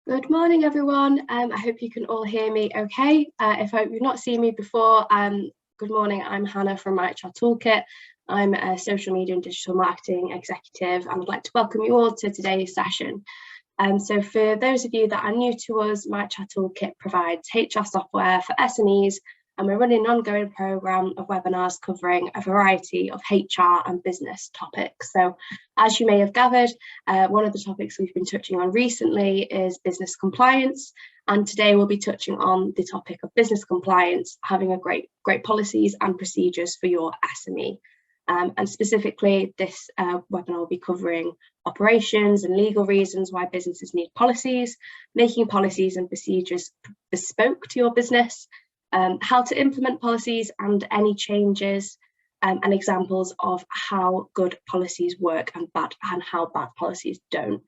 Good morning, everyone. I hope you can all hear me okay. If you've not seen me before, good morning. I'm Hannah from My HR Toolkit. I'm a social media and digital marketing executive, and I'd like to welcome you all to today's session. So for those of you that are new to us, My HR Toolkit provides HR software for SMEs, and we're running an ongoing programme of webinars covering a variety of HR and business topics. So as you may have gathered, one of the topics we've been touching on recently is business compliance. And today we'll be touching on the topic of business compliance, having a great policies and procedures for your SME. And specifically, this webinar will be covering operations and legal reasons why businesses need policies, making policies and procedures bespoke to your business, how to implement policies and any changes, and examples of how good policies work and how bad policies don't.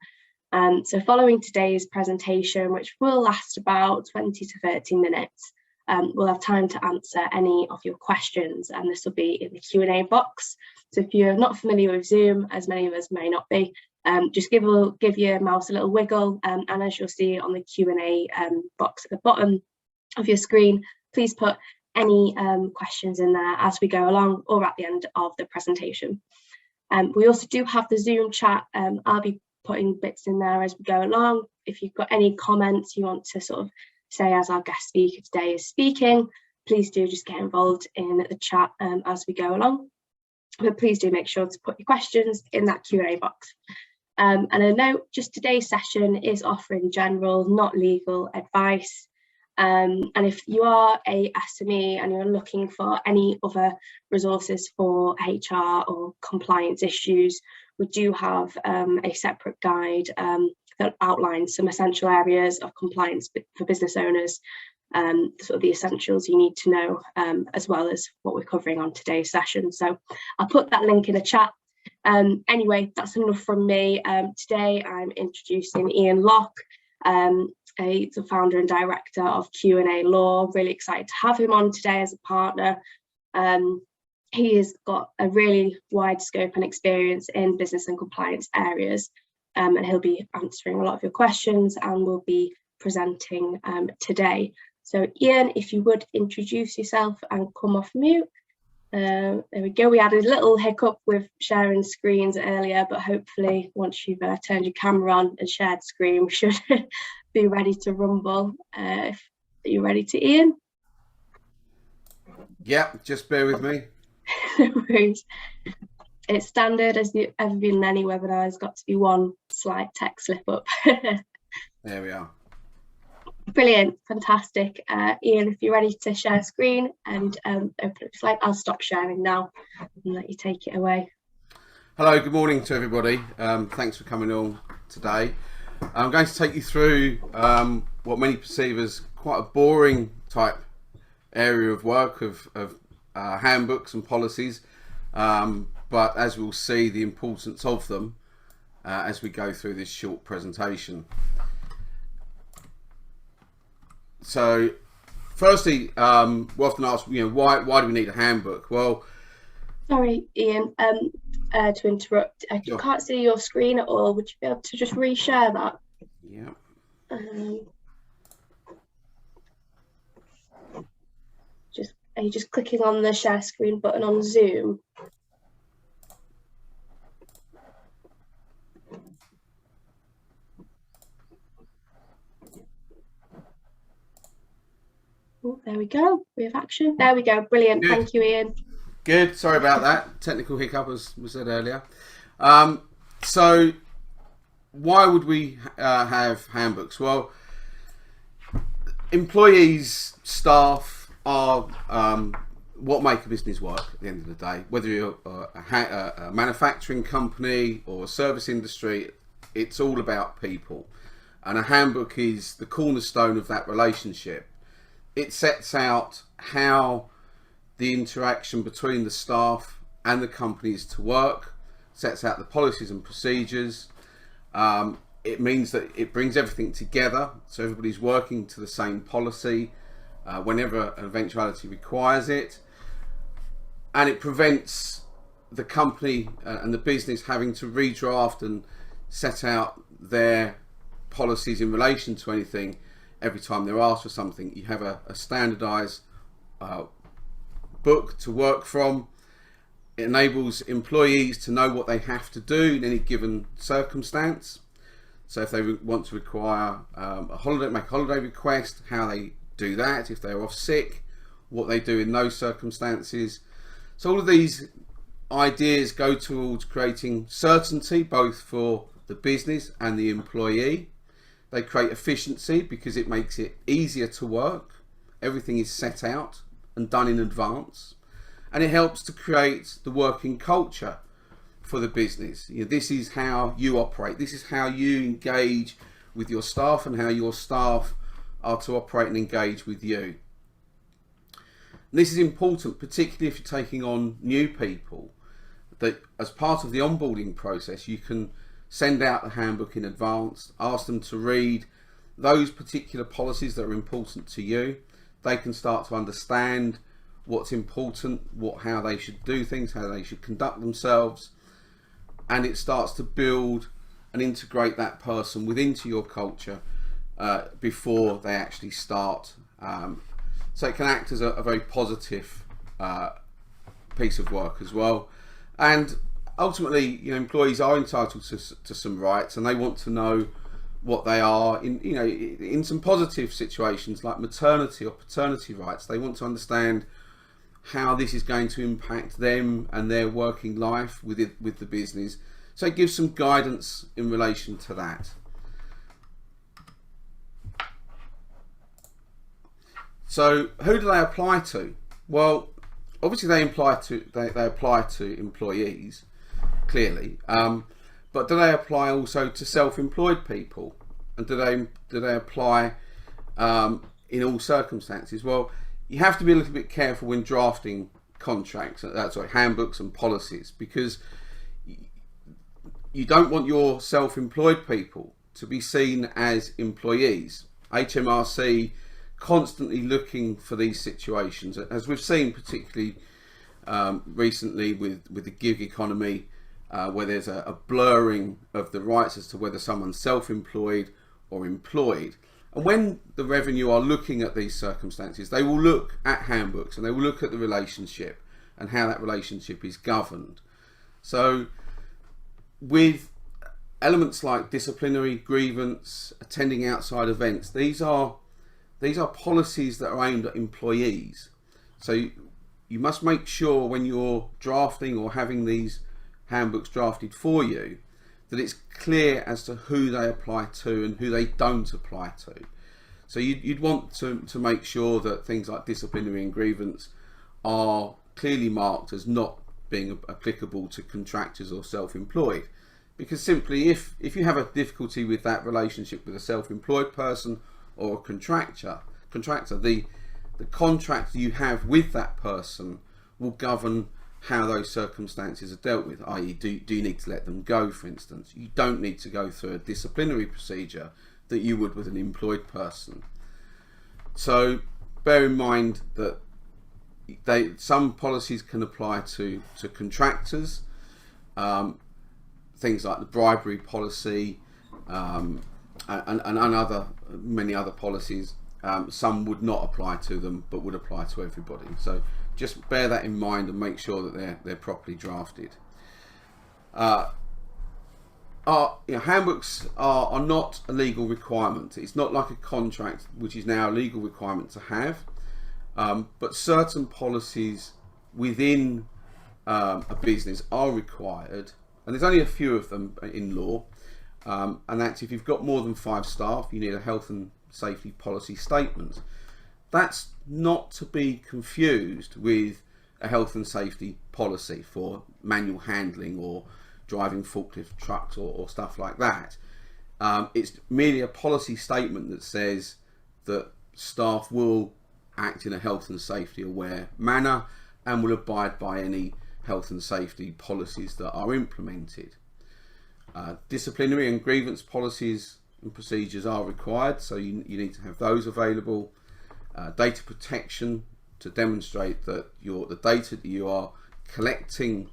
So following today's presentation, which will last about 20 to 30 minutes, we'll have time to answer any of your questions, and this will be in the Q&A box. So if you're not familiar with Zoom, as many of us may not be, just give your mouse a little wiggle, and as you'll see on the Q&A box at the bottom of your screen, please put any questions in there as we go along or at the end of the presentation. We also do have the Zoom chat. I'll be putting bits in there as we go along. If you've got any comments you want to sort of say as our guest speaker today is speaking, please do just get involved in the chat as we go along. But please do make sure to put your questions in that Q&A box. And a note, just today's session is offering general, not legal advice. And if you are a SME and you're looking for any other resources for HR or compliance issues, we do have a separate guide that outlines some essential areas of compliance for business owners, sort of the essentials you need to know, as well as what we're covering on today's session. So I'll put that link in the chat. Anyway, that's enough from me. Today I'm introducing Iain Lock. He's the founder and director of Q&A Law. Really excited to have him on today as a partner. He has got a really wide scope and experience in business and compliance areas, and he'll be answering a lot of your questions and will be presenting today. So Iain, if you would introduce yourself and come off mute. There we go. We had a little hiccup with sharing screens earlier, but hopefully once you've turned your camera on and shared screen, we should be ready to rumble. Are you ready to, Iain? Yeah, just bear with me. No worries. It's standard, as you've ever been in any webinar, there's got to be one slight tech slip up. There we are. Brilliant, fantastic. Iain, if you're ready to share screen and open up the slide, I'll stop sharing now and let you take it away. Hello, good morning to everybody. Thanks for coming on today. I'm going to take you through what many perceive as quite a boring type area of work of handbooks and policies, but as we'll see, the importance of them as we go through this short presentation. So, firstly, we often ask, why do we need a handbook? Well, sorry, Iain, to interrupt. I sure. Can't see your screen at all. Would you be able to just reshare that? Yeah. Are you just clicking on the share screen button on Zoom? Oh, there we go. We have action. There we go. Brilliant. Good. Thank you, Iain. Good. Sorry about that. Technical hiccup, as was said earlier. So, why would we have handbooks? Well, employees, staff are what make a business work at the end of the day. Whether you're a manufacturing company or a service industry, it's all about people. And a handbook is the cornerstone of that relationship. It sets out how the interaction between the staff and the company is to work, sets out the policies and procedures. It means that it brings everything together, so everybody's working to the same policy whenever an eventuality requires it. And it prevents the company and the business having to redraft and set out their policies in relation to anything every time they're asked for something. You have a standardised book to work from. It enables employees to know what they have to do in any given circumstance. So if they want to require a holiday, make a holiday request, how they do that. If they're off sick, what they do in those circumstances. So all of these ideas go towards creating certainty both for the business and the employee. They create efficiency because it makes it easier to work. Everything is set out and done in advance. And it helps to create the working culture for the business. This is how you operate. This is how you engage with your staff and how your staff are to operate and engage with you. And this is important, particularly if you're taking on new people, that as part of the onboarding process, you can send out the handbook in advance, ask them to read those particular policies that are important to you. They can start to understand what's important, how they should do things, how they should conduct themselves, and it starts to build and integrate that person into your culture before they actually start. So it can act as a very positive piece of work as well. And ultimately, employees are entitled to some rights, and they want to know what they are in some positive situations like maternity or paternity rights. They want to understand how this is going to impact them and their working life with the business. So it gives some guidance in relation to that. So who do they apply to? Well, obviously they apply to employees, clearly, but do they apply also to self-employed people? And do they apply in all circumstances? Well, you have to be a little bit careful when drafting contracts, handbooks and policies, because you don't want your self-employed people to be seen as employees. HMRC constantly looking for these situations, as we've seen particularly recently with the gig economy, where there's a blurring of the rights as to whether someone's self-employed or employed. And when the revenue are looking at these circumstances, they will look at handbooks and they will look at the relationship and how that relationship is governed. So with elements like disciplinary, grievance, attending outside events, these are policies that are aimed at employees. So you must make sure when you're drafting or having these handbooks drafted for you that it's clear as to who they apply to and who they don't apply to. So you'd want to make sure that things like disciplinary and grievance are clearly marked as not being applicable to contractors or self-employed. Because simply if you have a difficulty with that relationship with a self-employed person or a contractor, the contract you have with that person will govern how those circumstances are dealt with, i.e. do you need to let them go, for instance. You don't need to go through a disciplinary procedure that you would with an employed person. So bear in mind that some policies can apply to contractors, things like the bribery policy, and many other policies. Some would not apply to them but would apply to everybody. So just bear that in mind and make sure that they're properly drafted. Handbooks are not a legal requirement. It's not like a contract, which is now a legal requirement to have, but certain policies within a business are required, and there's only a few of them in law, and that's if you've got more than 5 staff, you need a health and safety policy statement. That's not to be confused with a health and safety policy for manual handling or driving forklift trucks or stuff like that. It's merely a policy statement that says that staff will act in a health and safety aware manner and will abide by any health and safety policies that are implemented. Disciplinary and grievance policies and procedures are required, so you need to have those available. Data protection to demonstrate that the data that you are collecting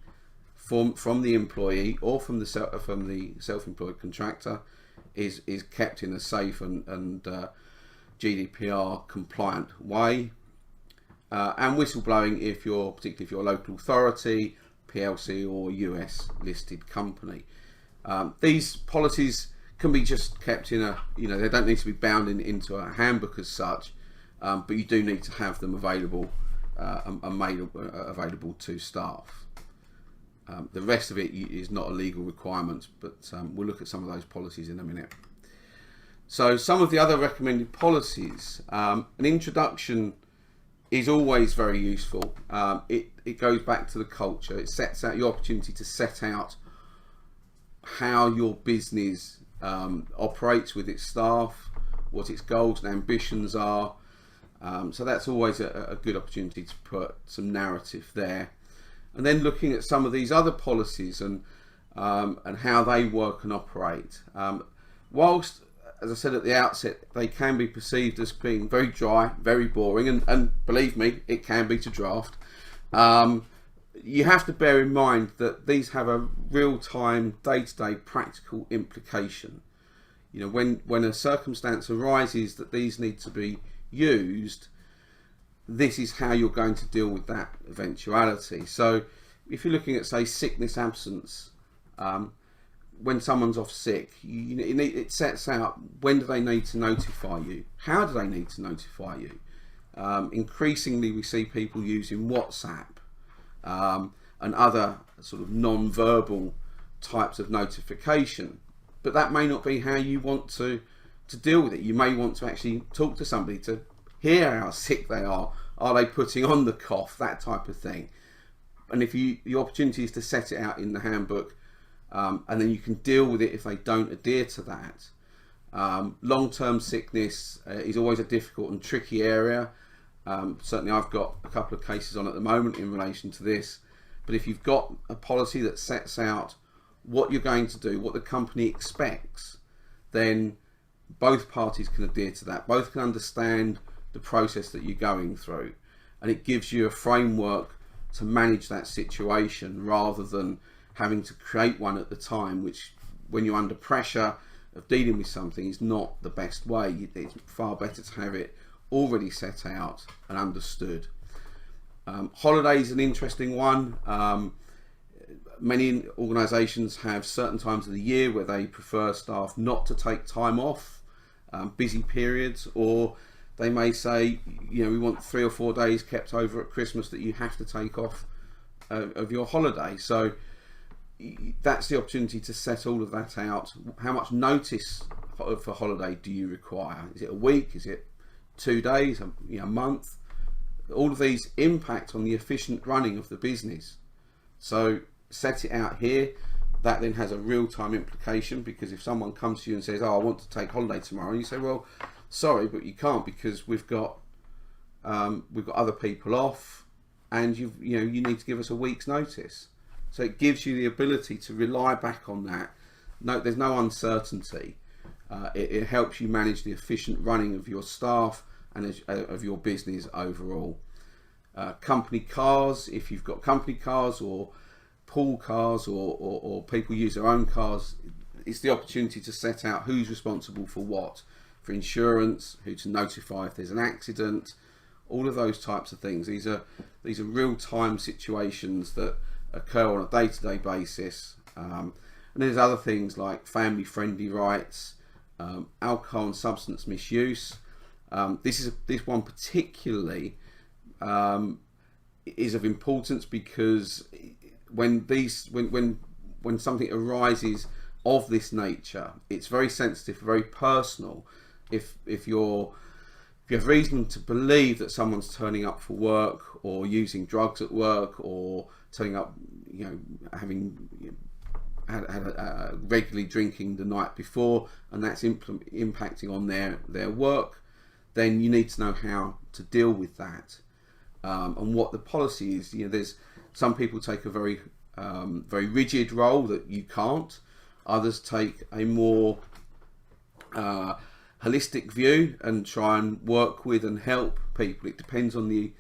from the employee or from the self-employed contractor is kept in a safe and GDPR compliant way. And whistleblowing particularly if you're a local authority, PLC or US listed company. These policies can be just kept in they don't need to be bound into a handbook as such, but you do need to have them available and made available to staff. The rest of it is not a legal requirement, but we'll look at some of those policies in a minute. So some of the other recommended policies, an introduction is always very useful. It goes back to the culture. It sets out your opportunity to set out how your business operates with its staff, what its goals and ambitions are. So that's always a good opportunity to put some narrative there. And then looking at some of these other policies and how they work and operate. Whilst, as I said at the outset, they can be perceived as being very dry, very boring, and believe me, it can be to draft. You have to bear in mind that these have a real-time, day-to-day practical implication. When a circumstance arises that these need to be used, this is how you're going to deal with that eventuality. So if you're looking at, say, sickness absence, when someone's off sick, it sets out when do they need to notify you, how do they need to notify you. Increasingly we see people using WhatsApp and other sort of non-verbal types of notification, but that may not be how you want to deal with it. You may want to actually talk to somebody to hear how sick they are they putting on the cough, that type of thing. And if the opportunity is to set it out in the handbook, and then you can deal with it if they don't adhere to that. Long-term sickness is always a difficult and tricky area. Certainly I've got a couple of cases on at the moment in relation to this, but if you've got a policy that sets out what you're going to do, what the company expects, then both parties can adhere to that. Both can understand the process that you're going through, and it gives you a framework to manage that situation rather than having to create one at the time, which when you're under pressure of dealing with something is not the best way. It's far better to have it already set out and understood. Holiday is an interesting one. Many organisations have certain times of the year where they prefer staff not to take time off, busy periods, or they may say, we want 3 or 4 days kept over at Christmas that you have to take off of your holiday. So that's the opportunity to set all of that out. How much notice for holiday do you require? Is it a week? Is it 2 days? A month? All of these impact on the efficient running of the business. So set it out here. That then has a real-time implication, because if someone comes to you and says, I want to take holiday tomorrow, and you say, well, sorry, but you can't, because we've got other people off, and you need to give us a week's notice. So it gives you the ability to rely back on that. No, there's no uncertainty. It helps you manage the efficient running of your staff and of your business overall. Company cars, if you've got company cars or pool cars or people use their own cars, it's the opportunity to set out who's responsible for what, for insurance, who to notify if there's an accident, all of those types of things. These are real-time situations that occur on a day-to-day basis. And there's other things like family-friendly rights, alcohol and substance misuse. This one particularly is of importance, because when something arises of this nature, it's very sensitive, very personal. If you have reason to believe that someone's turning up for work or using drugs at work, or turning up, having regularly drinking the night before, and that's impacting on their work, then you need to know how to deal with that, and what the policy is. There's some people take a very rigid role that you can't. Others take a more holistic view and try and work with and help people. It depends on the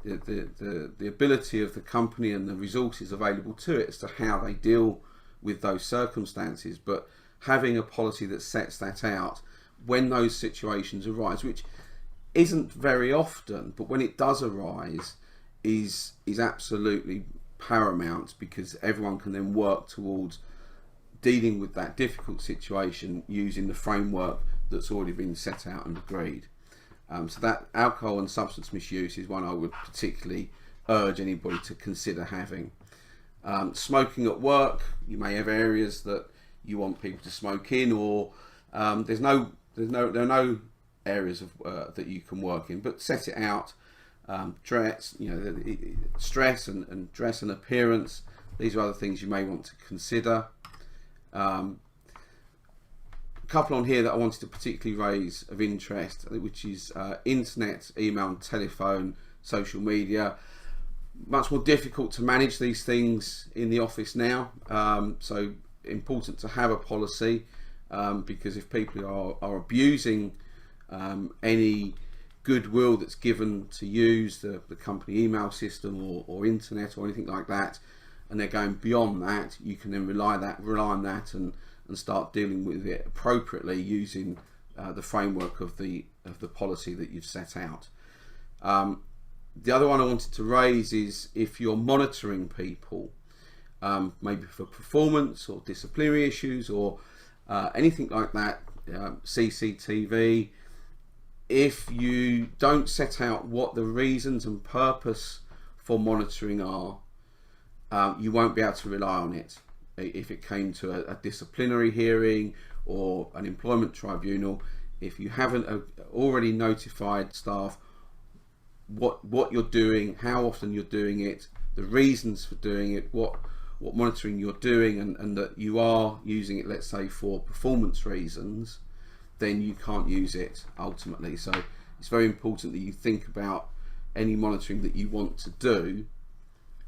the ability of the company and the resources available to it as to how they deal with those circumstances, but having a policy that sets that out when those situations arise, which isn't very often, but when it does arise, is absolutely paramount, because everyone can then work towards dealing with that difficult situation using the framework that's already been set out and agreed. So that alcohol and substance misuse is one I would particularly urge anybody to consider having. Smoking at work, you may have areas that you want people to smoke in, or there are no areas of that you can work in, but set it out. Dress, stress and dress and appearance. These are other things you may want to consider. A couple on here that I wanted to particularly raise of interest, which is internet, email and telephone, social media. Much more difficult to manage these things in the office now, so important to have a policy, because if people are abusing any goodwill that's given to use the company email system or internet or anything like that, and they're going beyond that, you can then rely on that and start dealing with it appropriately using the framework of the policy that you've set out. The other one I wanted to raise is if you're monitoring people, maybe for performance or disciplinary issues or anything like that, CCTV, if you don't set out what the reasons and purpose for monitoring are, you won't be able to rely on it. If it came to a disciplinary hearing or an employment tribunal, if you haven't already notified staff what you're doing, how often you're doing it, the reasons for doing it, what monitoring you're doing, and that you are using it, let's say, for performance reasons, then you can't use it ultimately. So it's very important that you think about any monitoring that you want to do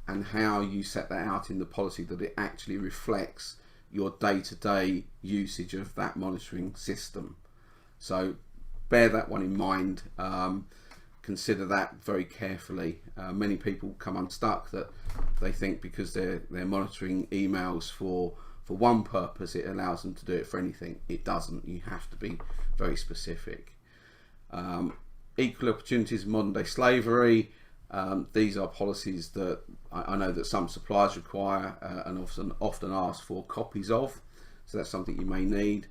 and how you set that out in the policy, that it actually reflects your day-to-day usage of that monitoring system. So bear that one in mind. Consider that very carefully. Many people come unstuck that they think because they're monitoring emails for one purpose, it allows them to do it for anything. It doesn't. You have to be very specific. Equal opportunities, modern day slavery. These are policies that I know that some suppliers require and often ask for copies of. So that's something you may need.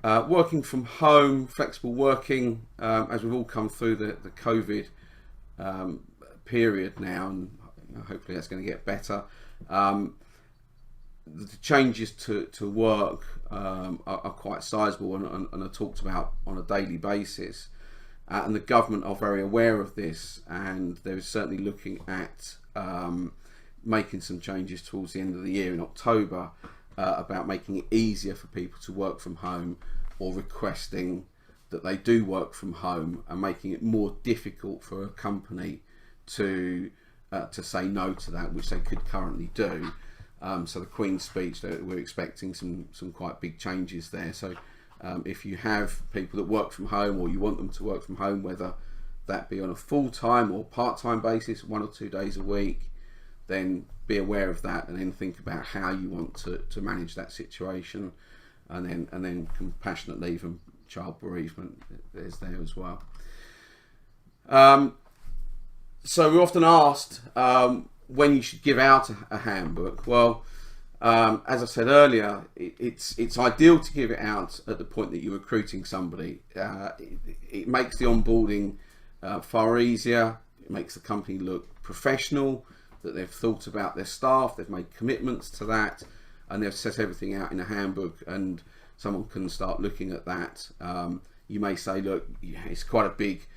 Working from home, flexible working, as we've all come through the COVID period now, and hopefully that's going to get better. The changes to work are quite sizable and are talked about on a daily basis, and the government are very aware of this, and they're certainly looking at making some changes towards the end of the year in October about making it easier for people to work from home, or requesting that they do work from home, and making it more difficult for a company to say no to that, which they could currently do. So the Queen's speech, we're expecting some quite big changes there. So if you have people that work from home, or you want them to work from home, whether that be on a full-time or part-time basis, 1 or 2 days a week, then be aware of that, and then think about how you want to manage that situation, and then compassionate leave and child bereavement is there as well. So we're often asked when you should give out a handbook. Well, as I said earlier, it's ideal to give it out at the point that you're recruiting somebody. It makes the onboarding far easier. It makes the company look professional, that they've thought about their staff, they've made commitments to that, and they've set everything out in a handbook, and someone can start looking at that. You may say, look, it's quite a big,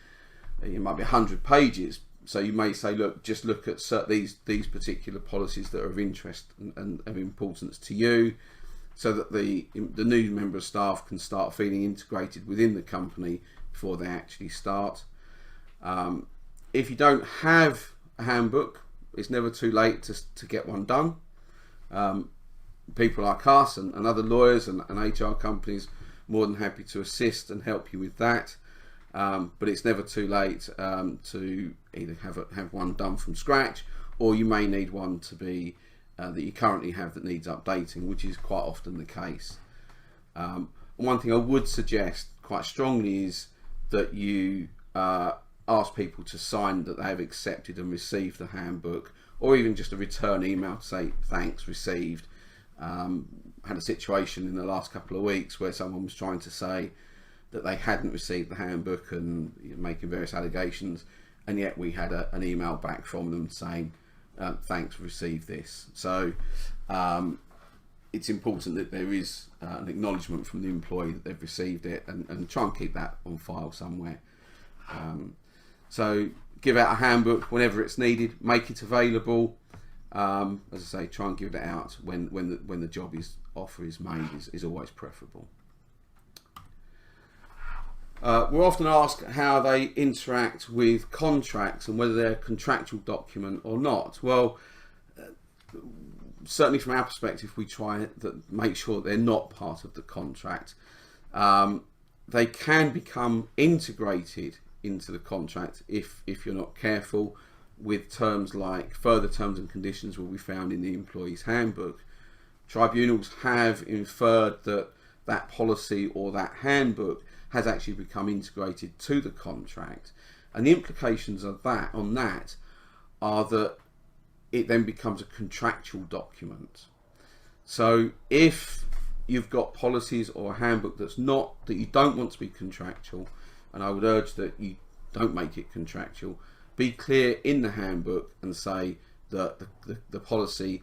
it might be 100 pages. So you may say, look, just look at these particular policies that are of interest and of importance to you, so that the new member of staff can start feeling integrated within the company before they actually start. If you don't have a handbook, it's never too late to get one done. People like us and other lawyers and HR companies more than happy to assist and help you with that. but it's never too late to either have one done from scratch, or you may need one to be that you currently have that needs updating, which is quite often the case. One thing I would suggest quite strongly is that you ask people to sign that they have accepted and received the handbook, or even just a return email to say thanks, received. Had a situation in the last couple of weeks where someone was trying to say that they hadn't received the handbook and making various allegations, and yet we had an email back from them saying thanks, received this. So it's important that there is an acknowledgement from the employee that they've received it, and try and keep that on file somewhere. So give out a handbook whenever it's needed, make it available. As I say, try and give it out when the job offer is made is always preferable. We're often asked how they interact with contracts and whether they're a contractual document or not. Well, certainly from our perspective, we try to make sure they're not part of the contract. They can become integrated into the contract if you're not careful, with terms like further terms and conditions will be found in the employee's handbook. Tribunals have inferred that that policy or that handbook has actually become integrated to the contract, and the implications of that are that it then becomes a contractual document. So if you've got policies or a handbook that you don't want to be contractual, and I would urge that you don't make it contractual, be clear in the handbook and say that the policy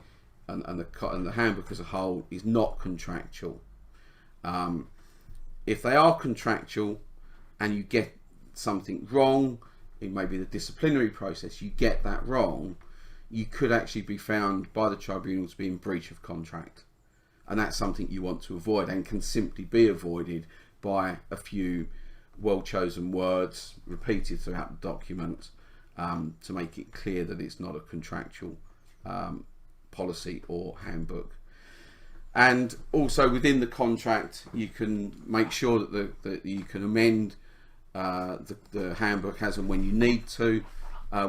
and the handbook as a whole is not contractual. If they are contractual and you get something wrong, it may be the disciplinary process, you get that wrong, you could actually be found by the tribunal to be in breach of contract. And that's something you want to avoid, and can simply be avoided by a few well-chosen words repeated throughout the document to make it clear that it's not a contractual policy or handbook. And also within the contract, you can make sure that you can amend the handbook as and when you need to,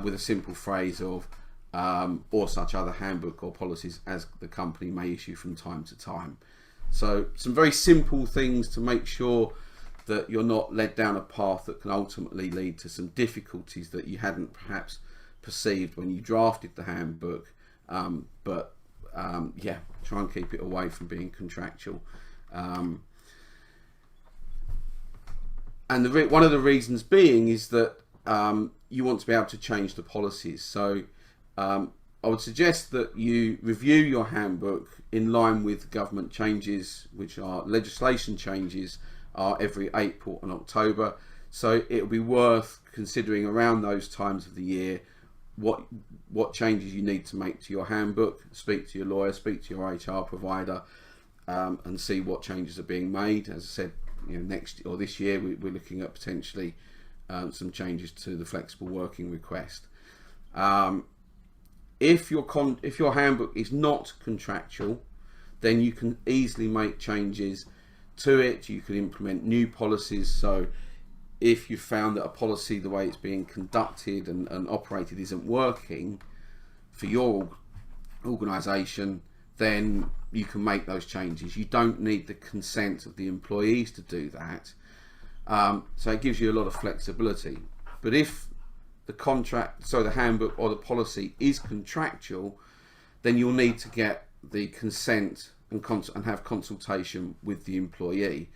with a simple phrase of or such other handbook or policies as the company may issue from time to time. So some very simple things to make sure that you're not led down a path that can ultimately lead to some difficulties that you hadn't perhaps perceived when you drafted the handbook. Yeah, try and keep it away from being contractual. And one of the reasons being is that you want to be able to change the policies. So I would suggest that you review your handbook in line with government changes, which are legislation changes, are every April and October. So it'll be worth considering around those times of the year what changes you need to make to your handbook. Speak to your lawyer, speak to your HR provider, and see what changes are being made. As I said, next or this year we're looking at potentially some changes to the flexible working request. If your handbook is not contractual, then you can easily make changes to it. You can implement new policies. So if you found that a policy, the way it's being conducted and operated, isn't working for your organisation, then you can make those changes. You don't need the consent of the employees to do that. So it gives you a lot of flexibility. But if the handbook or the policy is contractual, then you'll need to get the consent and have consultation with the employee.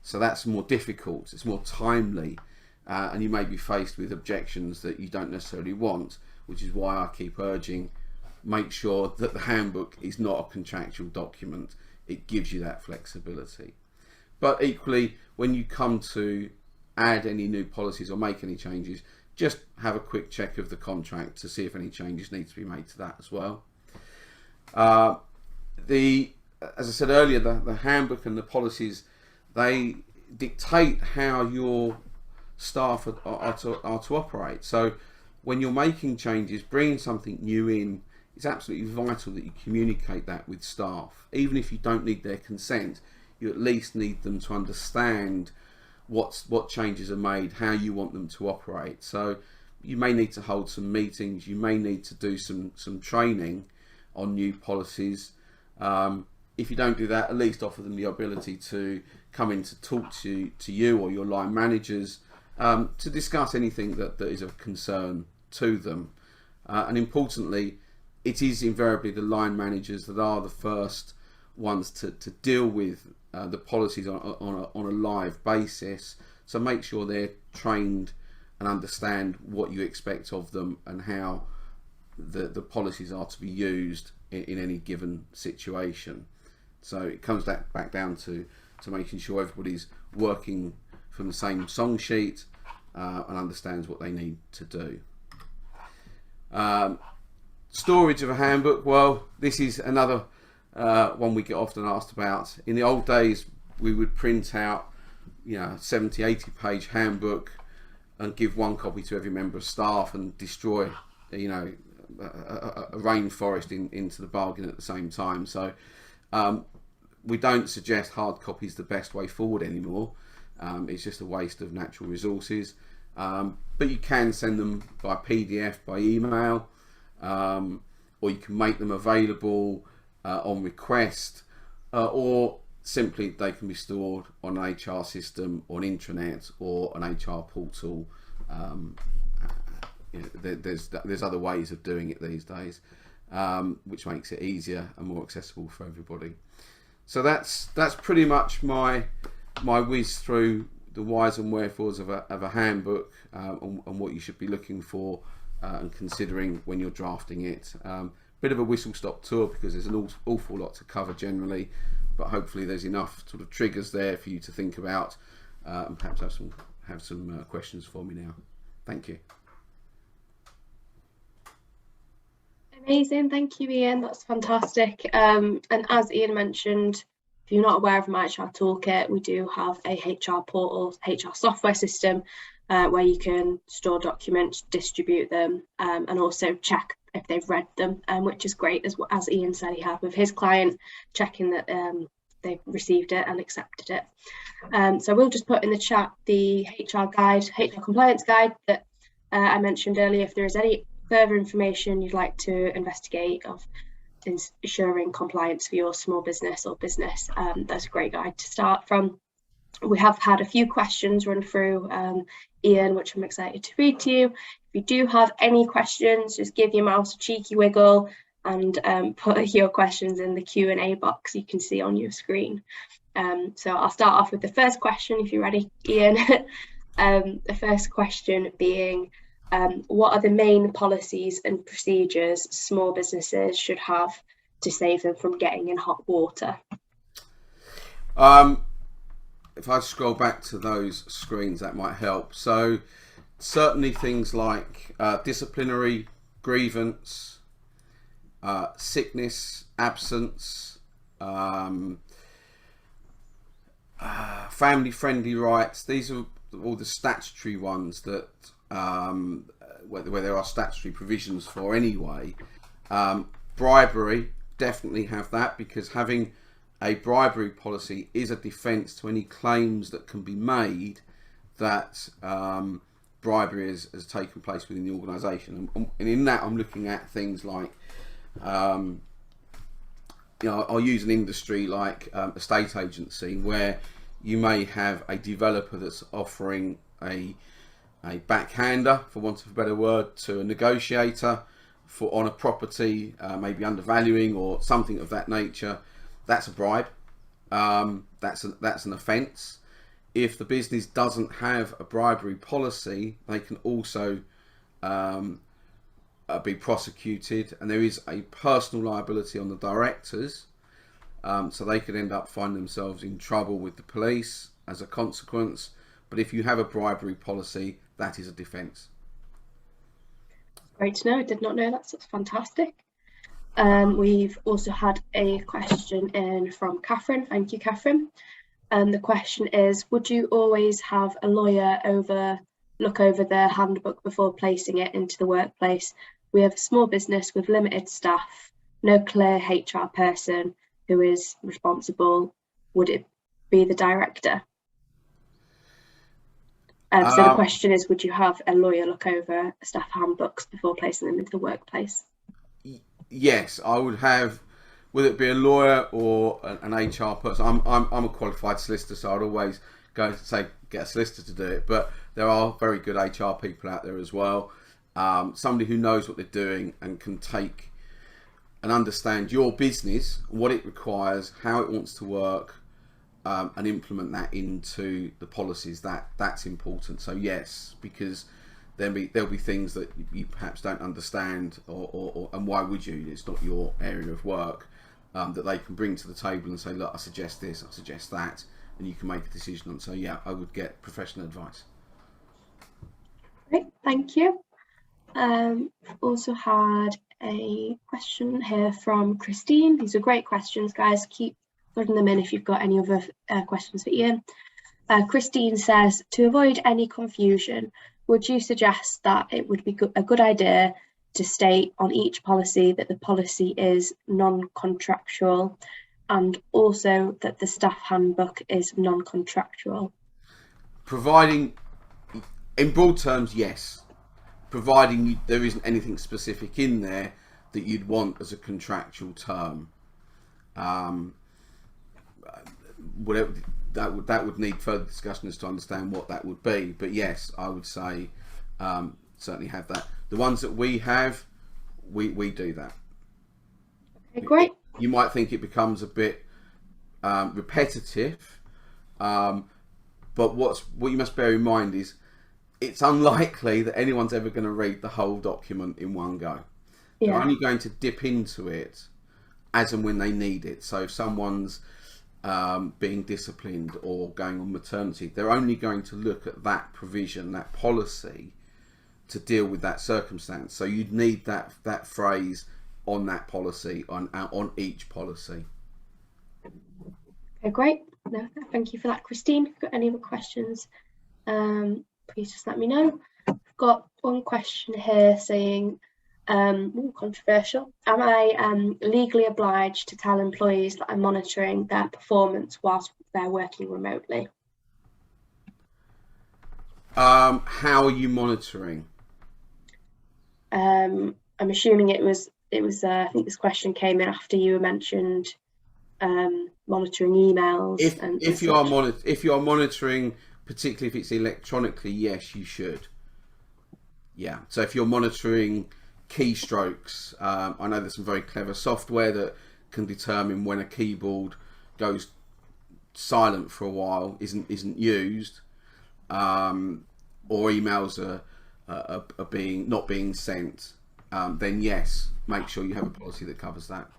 So that's more difficult, it's more timely, and you may be faced with objections that you don't necessarily want, which is why I keep urging, make sure that the handbook is not a contractual document. It gives you that flexibility. But equally, when you come to add any new policies or make any changes, just have a quick check of the contract to see if any changes need to be made to that as well. As I said earlier, the handbook and the policies, they dictate how your staff are to operate. So when you're making changes, bringing something new in, it's absolutely vital that you communicate that with staff. Even if you don't need their consent, you at least need them to understand what changes are made, how you want them to operate. So you may need to hold some meetings, you may need to do some training on new policies. If you don't do that, at least offer them the ability to come in to talk to you or your line managers to discuss anything that is of concern to them. And importantly, it is invariably the line managers that are the first ones to deal with the policies on a live basis. So make sure they're trained and understand what you expect of them and how the policies are to be used in any given situation. So it comes back down to making sure everybody's working from the same song sheet and understands what they need to do. Storage of a handbook. Well, this is another one we get often asked about. In the old days, we would print out 70, 80 page handbook and give one copy to every member of staff and destroy a rainforest into the bargain at the same time. So we don't suggest hard copy is the best way forward anymore. It's just a waste of natural resources. But you can send them by PDF, by email, or you can make them available on request, or simply they can be stored on an HR system or an intranet or an HR portal. There's other ways of doing it these days, which makes it easier and more accessible for everybody. So that's pretty much my whiz through the whys and wherefores of a handbook and what you should be looking for and considering when you're drafting it. Bit of a whistle-stop tour because there's an awful lot to cover generally, but hopefully there's enough sort of triggers there for you to think about and perhaps have some questions for me now. Thank you. Amazing, thank you, Iain. That's fantastic. And as Iain mentioned, if you're not aware of My HR Toolkit, we do have a HR portal, HR software system where you can store documents, distribute them, and also check if they've read them, which is great, as Iain said he had with his client, checking that they've received it and accepted it. So we'll just put in the chat the HR compliance guide that I mentioned earlier. If there is any further information you'd like to investigate of ensuring compliance for your small business or business, that's a great guide to start from. We have had a few questions run through, Iain, which I'm excited to read to you. If you do have any questions, just give your mouse a cheeky wiggle and put your questions in the Q&A box you can see on your screen. So I'll start off with the first question, if you're ready, Iain. The first question being, what are the main policies and procedures small businesses should have to save them from getting in hot water? If I scroll back to those screens, that might help. So certainly things like disciplinary, grievance, sickness, absence, family-friendly rights. These are all the statutory ones that where there are statutory provisions for anyway. Bribery, definitely have that, because having a bribery policy is a defence to any claims that can be made that bribery has taken place within the organisation. And in that, I'm looking at things like, I'll use an industry like a state agency, where you may have a developer that's offering a backhander, for want of a better word, to a negotiator on a property, maybe undervaluing or something of that nature. That's a bribe. That's an offence. If the business doesn't have a bribery policy, they can also be prosecuted, and there is a personal liability on the directors, so they could end up finding themselves in trouble with the police as a consequence. But if you have a bribery policy, that is a defence. Great to know. I did not know that, so that's fantastic. We've also had a question in from Catherine. Thank you, Catherine. The question is, would you always have a lawyer look over the handbook before placing it into the workplace? We have a small business with limited staff, no clear HR person who is responsible. Would it be the director? So the question is, would you have a lawyer look over staff handbooks before placing them into the workplace? Yes, I would have, whether it be a lawyer or an HR person. I'm a qualified solicitor, so I'd always go and say get a solicitor to do it. But there are very good HR people out there as well. Somebody who knows what they're doing and can take and understand your business, what it requires, how it wants to work, and implement that into the policies. That's important. So yes, because there'll be things that you perhaps don't understand, or and why would you? It's not your area of work, that they can bring to the table and say, look, I suggest this, I suggest that, and you can make a decision on. So yeah, I would get professional advice. Great, thank you. I've also had a question here from Christine. These are great questions, guys. Keep putting them in if you've got any other questions for Iain. Christine says, to avoid any confusion, would you suggest that it would be a good idea to state on each policy that the policy is non-contractual, and also that the staff handbook is non-contractual? Providing, in broad terms, yes. Providing there isn't anything specific in there that you'd want as a contractual term. Whatever that would need further discussion as to understand what that would be. But yes, I would say certainly have that. The ones that we have, we do that. Okay, great. You might think it becomes a bit repetitive, but what you must bear in mind is it's unlikely that anyone's ever going to read the whole document in one go. Yeah. They're only going to dip into it as and when they need it. So if someone's being disciplined or going on maternity, they're only going to look at that provision, that policy, to deal with that circumstance. So you'd need that phrase on that policy, on each policy. Okay, great. No, thank you for that, Christine. If you've got any other questions, please just let me know. I've got one question here saying, controversial. Am I legally obliged to tell employees that I'm monitoring their performance whilst they're working remotely? How are you monitoring? I'm assuming it was. I think this question came in after you mentioned monitoring emails. If you are monitoring, particularly if it's electronically, yes, you should. Yeah. So if you're monitoring keystrokes, I know there's some very clever software that can determine when a keyboard goes silent for a while, isn't used, or emails are not being sent. Then yes, make sure you have a policy that covers that.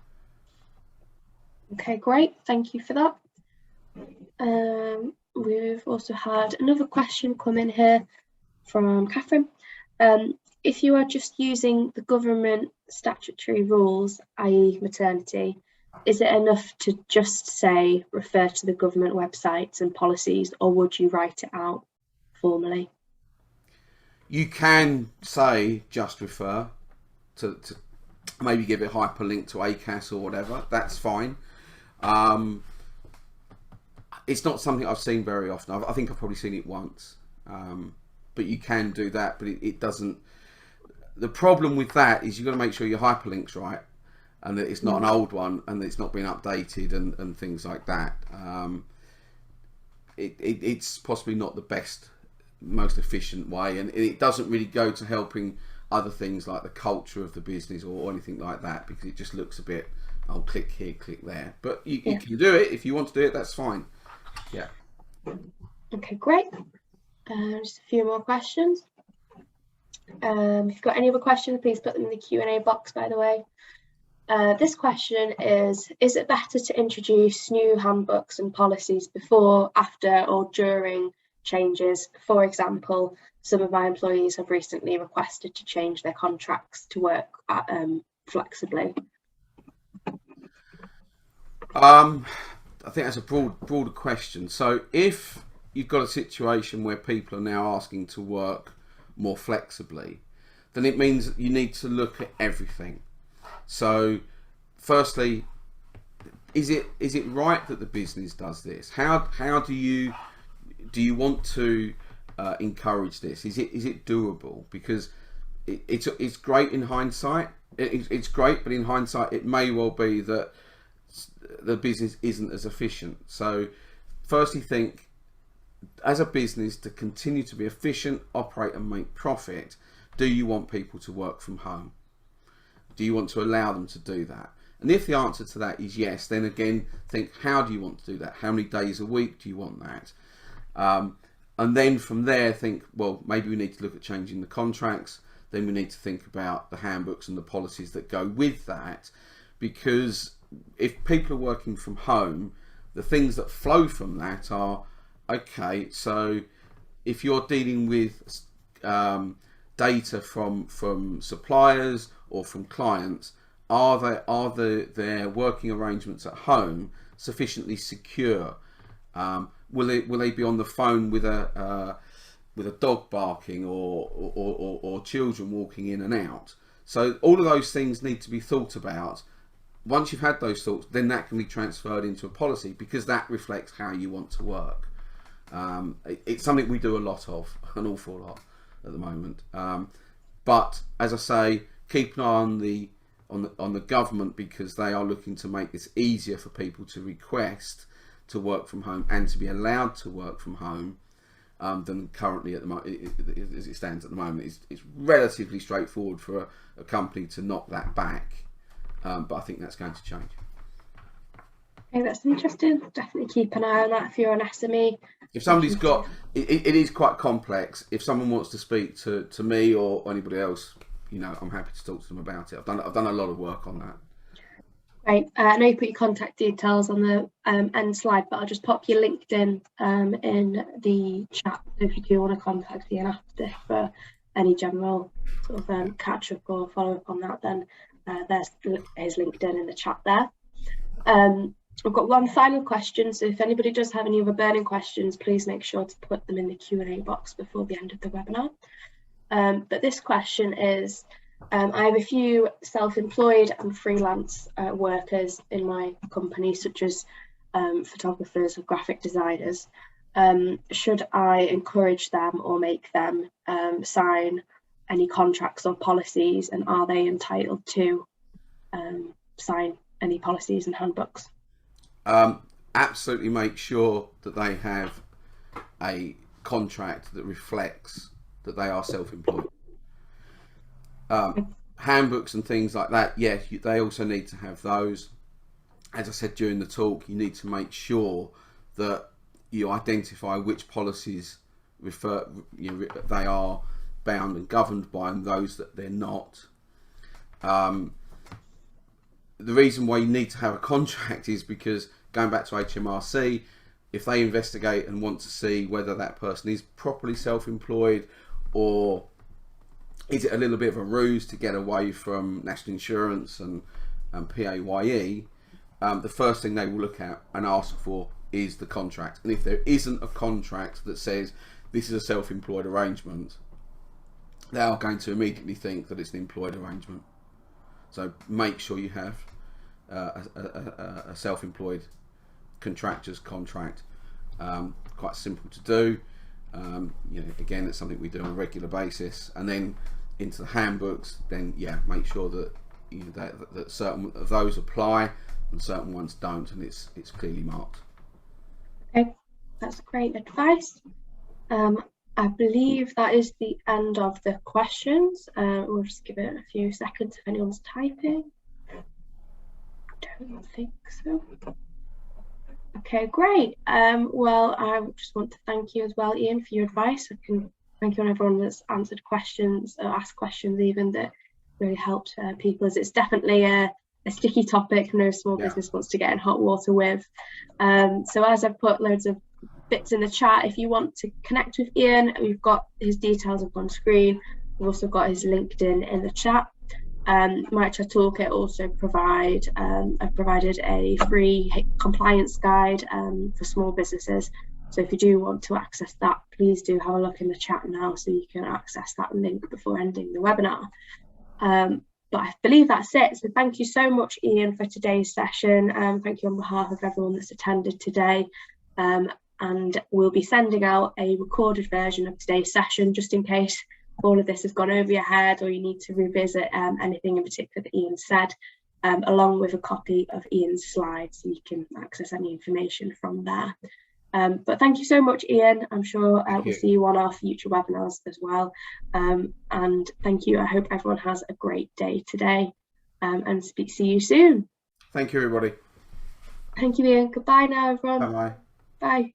Okay, great. Thank you for that. We've also had another question come in here from Catherine. If you are just using the government statutory rules, i.e. maternity, is it enough to just say refer to the government websites and policies, or would you write it out formally? You can say just refer to maybe give it hyperlink to ACAS or whatever. That's fine. It's not something I've seen very often. I think I've probably seen it once, but you can do that. But it doesn't. The problem with that is you've got to make sure your hyperlink's right, and that it's not an old one, and that it's not been updated and things like that. It's possibly not the best, most efficient way, and it doesn't really go to helping other things like the culture of the business or anything like that, because it just looks a bit, I'll click here, click there. But you can do it if you want to do it. That's fine. Yeah. Okay, great. Just a few more questions. If you've got any other questions, please put them in the Q&A box, by the way. This question is it better to introduce new handbooks and policies before, after, or during changes? For example, some of my employees have recently requested to change their contracts to work flexibly. I think that's a broader question. So if you've got a situation where people are now asking to work more flexibly, then it means that you need to look at everything. So firstly, is it right that the business does this? How do you want to encourage this? Is it doable? Because it's great in hindsight. It's great, but in hindsight, it may well be that the business isn't as efficient. So, firstly, think as a business to continue to be efficient, operate, and make profit. Do you want people to work from home? Do you want to allow them to do that? And if the answer to that is yes, then again, think, how do you want to do that? How many days a week do you want that? And then from there, think, well, maybe we need to look at changing the contracts. Then we need to think about the handbooks and the policies that go with that. Because if people are working from home, the things that flow from that are, okay, so if you're dealing with data from suppliers or from clients, are their working arrangements at home sufficiently secure? Will they be on the phone with a dog barking or children walking in and out? So all of those things need to be thought about. Once you've had those thoughts, then that can be transferred into a policy, because that reflects how you want to work. It's something we do a lot of, an awful lot at the moment. But as I say, keep an eye on the government, because they are looking to make this easier for people to request to work from home and to be allowed to work from home than currently at the moment. As it stands at the moment, it's relatively straightforward for a company to knock that back, but I think that's going to change. Okay, that's interesting. Definitely keep an eye on that if you're an SME. If somebody's got it is quite complex. If someone wants to speak to me or anybody else, I'm happy to talk to them about it. I've done a lot of work on that. Great. I know you put your contact details on the end slide, but I'll just pop your LinkedIn in the chat if you do want to contact Iain after for any general sort of catch up or follow up on that. Then there's his LinkedIn in the chat there. We've got one final question, so if anybody does have any other burning questions, please make sure to put them in the Q&A box before the end of the webinar. But this question is, I have a few self-employed and freelance workers in my company, such as photographers or graphic designers. Should I encourage them or make them sign any contracts or policies, and are they entitled to sign any policies and handbooks? Absolutely make sure that they have a contract that reflects that they are self-employed. Handbooks and things like that, yes, they also need to have those. As I said during the talk, you need to make sure that you identify which policies they are bound and governed by, and those that they're not. The reason why you need to have a contract is because, going back to HMRC, if they investigate and want to see whether that person is properly self-employed, or is it a little bit of a ruse to get away from national insurance and PAYE, the first thing they will look at and ask for is the contract. And if there isn't a contract that says this is a self-employed arrangement, they are going to immediately think that it's an employed arrangement. So make sure you have a self-employed contractor's contract. Quite simple to do. Again, it's something we do on a regular basis. And then into the handbooks, then make sure that that certain of those apply and certain ones don't, and it's clearly marked. Okay, that's great advice. I believe that is the end of the questions. We'll just give it a few seconds if anyone's typing. I don't think so. Okay, great. Well, I just want to thank you as well, Iain, for your advice. I can thank you on everyone that's answered questions or asked questions even, that really helped people, as it's definitely a sticky topic no small business wants to get in hot water with. So as I've put loads of bits in the chat, if you want to connect with Iain, we've got his details up on screen. We've also got his LinkedIn in the chat. MyHR Toolkit also I've provided a free compliance guide for small businesses. So if you do want to access that, please do have a look in the chat now so you can access that link before ending the webinar. But I believe that's it. So thank you so much, Iain, for today's session. Thank you on behalf of everyone that's attended today. and we'll be sending out a recorded version of today's session, just in case all of this has gone over your head or you need to revisit anything in particular that Iain said, along with a copy of Iain's slides, so you can access any information from there. But thank you so much, Iain. I'm sure we'll see you on our future webinars as well. And thank you. I hope everyone has a great day today, and see you soon. Thank you, everybody. Thank you, Iain. Goodbye now, everyone. Bye-bye. Bye.